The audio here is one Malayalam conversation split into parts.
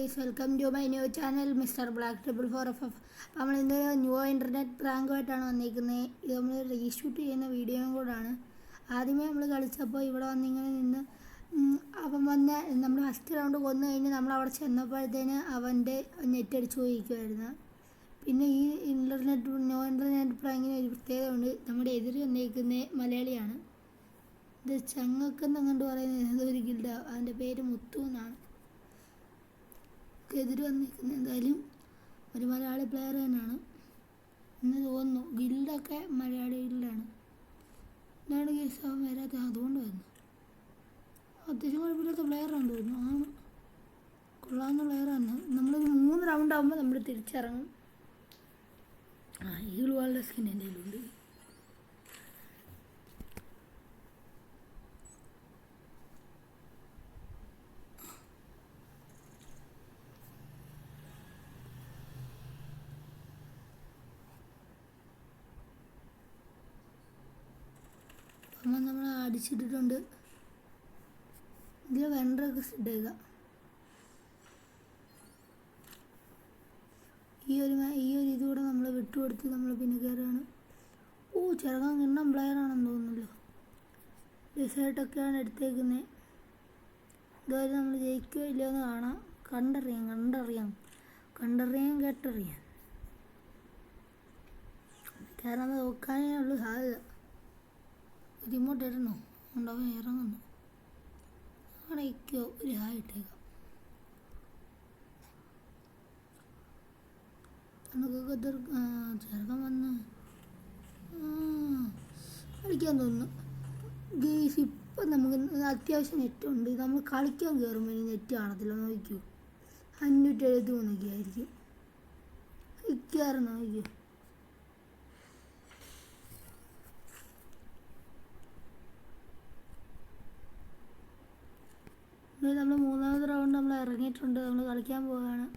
Guys, welcome to my new channel mister black 444FF. നമ്മൾ ഇന്നൊരു ന്യൂ ഇൻ്റർനെറ്റ് പ്രാങ്കുമായിട്ടാണ് വന്നിരിക്കുന്നത്. ഇത് നമ്മൾ റീഷൂട്ട് ചെയ്യുന്ന വീഡിയോയും കൂടാണ്. ആദ്യമേ നമ്മൾ കളിച്ചപ്പോൾ ഇവിടെ വന്നിങ്ങനെ നിന്ന് അവൻ വന്ന് നമ്മൾ ഫസ്റ്റ് റൗണ്ട് കൊന്നു കഴിഞ്ഞ് നമ്മൾ അവിടെ ചെന്നപ്പോഴത്തേന് അവൻ്റെ നെറ്റ് അടിച്ചു പോയിരിക്കുമായിരുന്നു. പിന്നെ ഈ ന്യൂ ഇൻ്റർനെറ്റ് പ്രാങ്കിന് ഒരു പ്രത്യേകത ഉണ്ട്. നമ്മുടെ എതിര് വന്നിരിക്കുന്ന മലയാളിയാണ്. ഇത് ചങ്ങക്കെന്ന് അങ്ങോട്ട് പറയുന്നത് ഏതൊരു ഗിൽഡ, അവൻ്റെ പേര് മുത്തു എന്നാണ്. എതിര് വന്നിരിക്കുന്നത് എന്തായാലും ഒരു മലയാളി പ്ലെയർ തന്നെയാണ് എന്ന് തോന്നുന്നു. ഗിൽഡൊക്കെ മലയാളി ഗിൽഡാണ്. എന്താണ് കേസ് അവൻ വരാത്ത? അതുകൊണ്ട് വരുന്നു. അത്യാവശ്യം കുഴപ്പമില്ലാത്ത പ്ലെയറാണെന്ന് തോന്നുന്നു. ആണ്, കൊള്ളാവുന്ന പ്ലെയറാണ്. നമ്മളൊരു 3 റൗണ്ട് ആകുമ്പോൾ നമ്മൾ തിരിച്ചിറങ്ങും. ഈ ഗ്ലൂവാളുടെ സ്കിൻ എൻ്റെ കയ്യിലുണ്ട്. അമ്മ നമ്മൾ അടിച്ചിട്ടിട്ടുണ്ട്. ഇതിൽ വെണ്ടറൊക്കെ ഇട്ടേക്കുക. ഈ ഒരു ഇതുകൂടെ നമ്മൾ വിട്ടുകൊടുത്ത് നമ്മൾ പിന്നെ കയറുകയാണ്. ചെറുക്കാൻ കിണ്ണം പ്ലെയറാണെന്ന് തോന്നുന്നല്ലോ. ഡിസേർട്ടൊക്കെയാണ് എടുത്തേക്കുന്നത്. ഇതുവരെ നമ്മൾ ജയിക്കുകയോ ഇല്ലയോ എന്ന് കാണാം. കണ്ടറിയാം കേട്ടറിയാം. കാരണം അത് നോക്കാനേ ഉള്ളൂ സാധ്യത. റിമോട്ട് ഇടണോ? ഉണ്ടാവാൻ ഇറങ്ങുന്നു. അവിടേക്കോ ഒരു ഹായ് ഇട്ടേക്കാം. ചെറുക്കൻ വന്ന് കളിക്കാൻ തോന്നുന്നു. ഗെയ്സ്, ഇപ്പം നമുക്ക് അത്യാവശ്യം നെറ്റുണ്ട്. നമ്മൾ കളിക്കാൻ കയറുമ്പോൾ ഇനി നെറ്റ് കാണത്തില്ല. നോക്കൂ, 573 ആയിരിക്കും. നോക്കൂ. നമ്മൾ 3ാമത് റൗണ്ട് നമ്മൾ ഇറങ്ങിയിട്ടുണ്ട്. നമ്മൾ കളിക്കാൻ പോവുകയാണ്.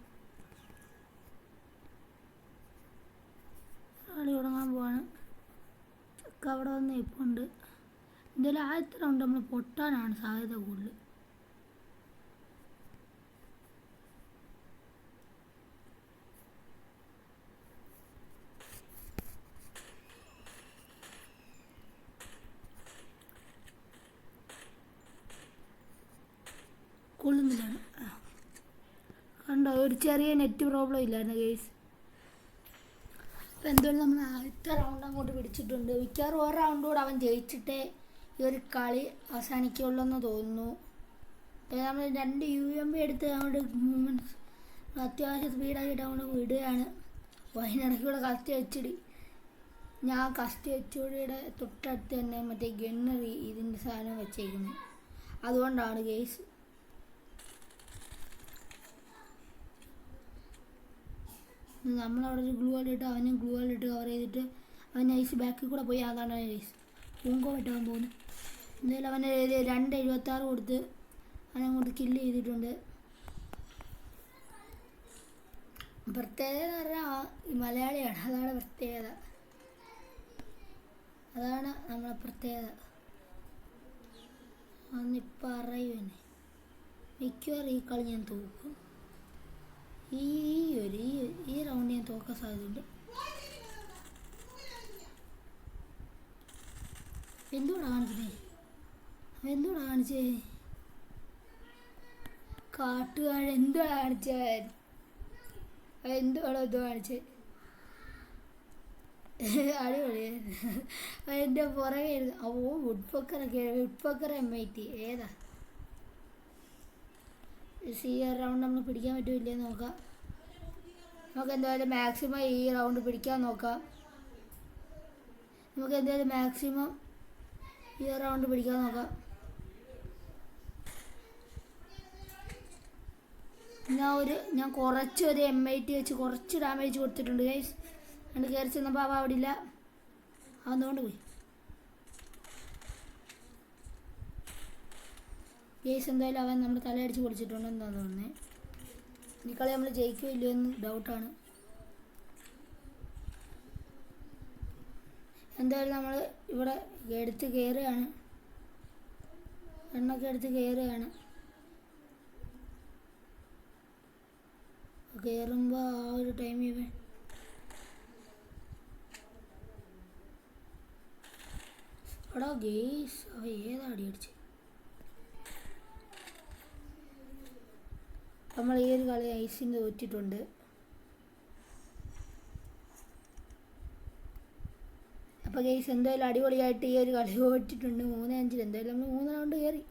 കളി തുടങ്ങാൻ പോവാണ്. ചക്ക അവിടെ വന്ന് ഇപ്പോൾ ഉണ്ട്. എന്തായാലും ആദ്യത്തെ റൗണ്ട് നമ്മൾ പൊട്ടാനാണ് സാധ്യത കൂടുതൽ. കൊള്ളുന്നില്ലാണ്. കണ്ടോ, ഒരു ചെറിയ നെറ്റ് പ്രോബ്ലം ഇല്ലായിരുന്നു ഗെയ്സ്. അപ്പോൾ എന്തായാലും നമ്മൾ ആദ്യത്തെ റൗണ്ട് അങ്ങോട്ട് പിടിച്ചിട്ടുണ്ട്. മിക്കവാറും ഒരു റൗണ്ട് കൂടെ അവൻ ജയിച്ചിട്ടേ ഈ ഒരു കളി അവസാനിക്കുള്ളൂ എന്ന് തോന്നുന്നു. നമ്മൾ 2 UMP എടുത്ത് അങ്ങോട്ട് മൂവ്മെൻറ്റ്സ് അത്യാവശ്യം സ്പീഡാക്കിയിട്ട് അങ്ങോട്ട് വിടുകയാണ്. അതിനിടയ്ക്കൂടെ കസ്തി വെച്ചിടി. ഞാൻ കസ്തി വെച്ചുകൂടിയുടെ തൊട്ടടുത്ത് തന്നെ മറ്റേ ഗണ്ണറി ഇതിൻ്റെ സാധനം വെച്ചേക്കുന്നത്. അതുകൊണ്ടാണ് ഗെയ്സ്. നമ്മളവിടെ ഒരു ഗ്ലൂ വാളിട്ട് അവനും ഗ്ലൂ വാളിട്ട് കവർ ചെയ്തിട്ട് അവൻ നൈസ് ബാക്കിൽ കൂടെ പോയി. അതാണ് നൈസ് പൂങ്കോ വെട്ടാൻ തോന്നുന്നു. എന്തായാലും അവൻ്റെ 276 കൊടുത്ത് അവനങ്ങോട്ട് കില്ല് ചെയ്തിട്ടുണ്ട്. പ്രത്യേകത എന്ന് പറഞ്ഞാൽ ഈ മലയാളിയാണ്. അതാണ് പ്രത്യേകത. അതാണ് നമ്മളെ പ്രത്യേകത. അന്നിപ്പോൾ അറിയുവന്നെ. മിക്കവാറും ഈ കളി ഞാൻ തോക്കും. ഈ റൗണ്ട് ഞാൻ തോക്കാൻ സാധ്യതയുണ്ട്. എന്തുകൂടെ കാണിച്ചേ കാട്ടുകാരൻ? എന്തുകൂടെ കാണിച്ചവൻ? എന്തുകൂടെ കാണിച്ചേ? അടിപൊളിയായിരുന്നു. എൻ്റെ പുറകെ വുഡ്പക്കർ MIT ഏതാ? ഈ റൗണ്ട് നമ്മൾ പിടിക്കാൻ പറ്റുമില്ലേ നോക്കാം. നമുക്ക് എന്തായാലും മാക്സിമം ഈ റൗണ്ട് പിടിക്കാൻ നോക്കാം. ഞാൻ കുറച്ചൊരു MIT വെച്ച് കുറച്ച് ഡാമേജ് കൊടുത്തിട്ടുണ്ട് ഗൈസ്. രണ്ട് കയറി ചെന്നപ്പോൾ അവ അവിടെ ഇല്ല. അതുകൊണ്ട് പോയി ഗൈസ്. എന്തായാലും അവൻ നമ്മുടെ തലയടിച്ച് പൊളിച്ചിട്ടുണ്ടെന്നാണ് തോന്നുന്നത്. ഈ കളി നമ്മൾ ജയിക്കുമല്ലോ എന്ന് ഡൗട്ടാണ്. എന്തായാലും നമ്മൾ ഇവിടെ എടുത്ത് കയറുകയാണ്. എണ്ണൊക്കെ എടുത്ത് കയറുകയാണ്. കയറുമ്പോൾ ആ ഒരു ടൈം ഇവൻ എടാ ഗെയ്സ് അവ ഏതാടി അടിച്ച്. നമ്മൾ ഈ ഒരു കളി ഐസിന് തോറ്റിട്ടുണ്ട്. അപ്പോൾ ഗെയ്സ് എന്തായാലും അടിപൊളിയായിട്ട് ഈ ഒരു കളി തോറ്റിട്ടുണ്ട്. 3-5 എന്തായാലും നമ്മൾ 3 റൗണ്ട് കയറി.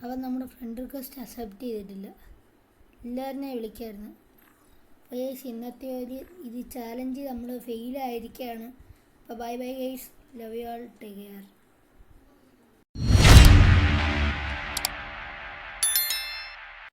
അവൻ നമ്മുടെ ഫ്രണ്ട് റിക്വസ്റ്റ് അക്സെപ്റ്റ് ചെയ്തിട്ടില്ല. എല്ലാവരും വിളിക്കായിരുന്നു. അപ്പോൾ ഗെയ്സ് ഇന്നത്തെ ഒരു ചാലഞ്ച് നമ്മൾ ഫെയിലായിരിക്കുകയാണ്. അപ്പോൾ bye bye guys, love you all, take care.